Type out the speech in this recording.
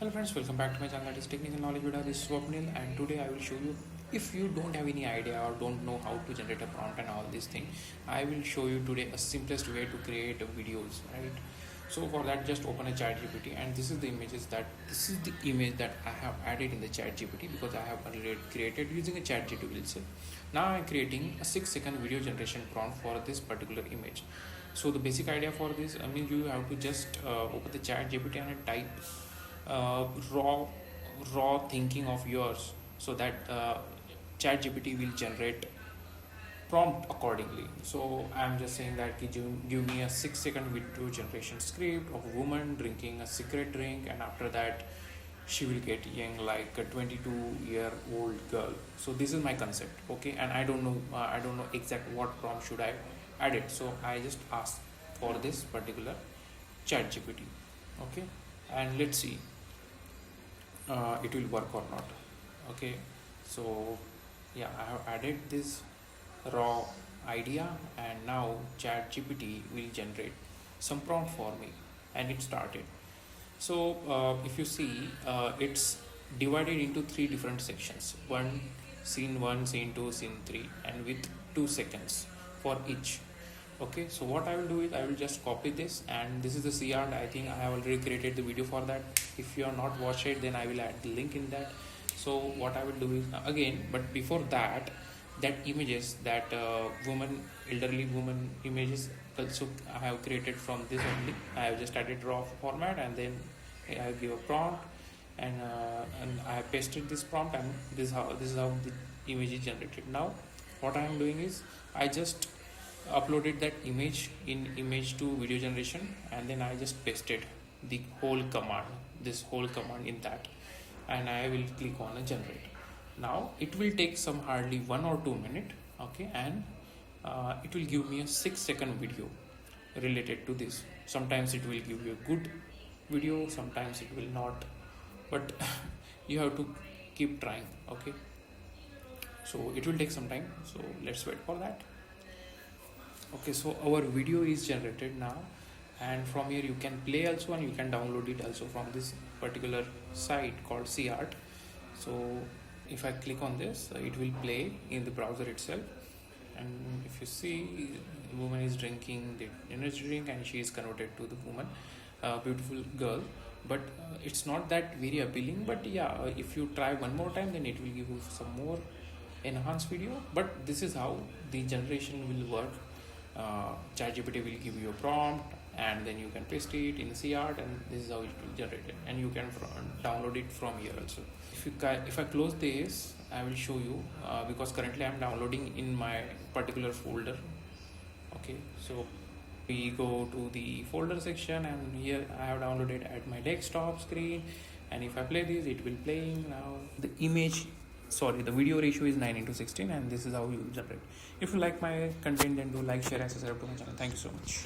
Hello friends, welcome back to my channel, that is Technical Knowledge Video. This is Swapnil, and today I will show you, if you don't have any idea or don't know how to generate a prompt and all these things, I will show you today a simplest way to create videos, right? So for that, just open a chat GPT, and this is the image that I have added in the chat GPT because I have already created using a chat GPT itself. Now I'm creating a 6-second video generation prompt for this particular image. So the basic idea for this, I mean, you have to just open the chat GPT and type raw thinking of yours, so that chat GPT will generate prompt accordingly. So I'm just saying that give me a 6-second video generation script of a woman drinking a secret drink, and after that she will get young like a 22-year-old girl. So this is my concept, okay? And I don't know exact what prompt should I add it, so I just ask for this particular chat GPT, okay? And let's see it will work or not. Okay, so yeah, I have added this raw idea, and now chat GPT will generate some prompt for me, and it started. So if you see, it's divided into 3 different sections: scene 1, scene 2, scene 3, and with 2 seconds for each. Okay, so what I will do is I will just copy this, and this is the CR. I think I have already created the video for that. If you are not watched it, then I will add the link in that. So what I will do is again, but before that, that images, that elderly woman images, also I have created from this only. I have just added raw format, and then I give a prompt, and I have pasted this prompt, and this is how the image is generated. Now what I am doing is I just uploaded that image in image to video generation, and then I just pasted the whole command, this whole command in that, and I will click on a generate. Now it will take some hardly 1 or 2 minutes, okay, and it will give me a 6-second video related to this. Sometimes it will give you a good video, sometimes it will not, but you have to keep trying, okay? So it will take some time, so let's wait for that. Okay, so our video is generated now, and from here you can play also, and you can download it also from this particular site called CArt. So if I click on this, it will play in the browser itself, and if you see, the woman is drinking the energy drink, and she is converted to the woman, beautiful girl. But it's not that very appealing, but yeah, if you try one more time, then it will give you some more enhanced video. But this is how the generation will work. ChatGPT will give you a prompt, and then you can paste it in CArt, and this is how it will generate it, and you can download it from here also. If I close this, I will show you, because currently I am downloading in my particular folder. Okay, so we go to the folder section, and here I have downloaded at my desktop screen, and if I play this, it will playing now. The video ratio is 9:16, and this is how you generate. If you like my content, then do like, share, and subscribe to my channel. Thank you so much.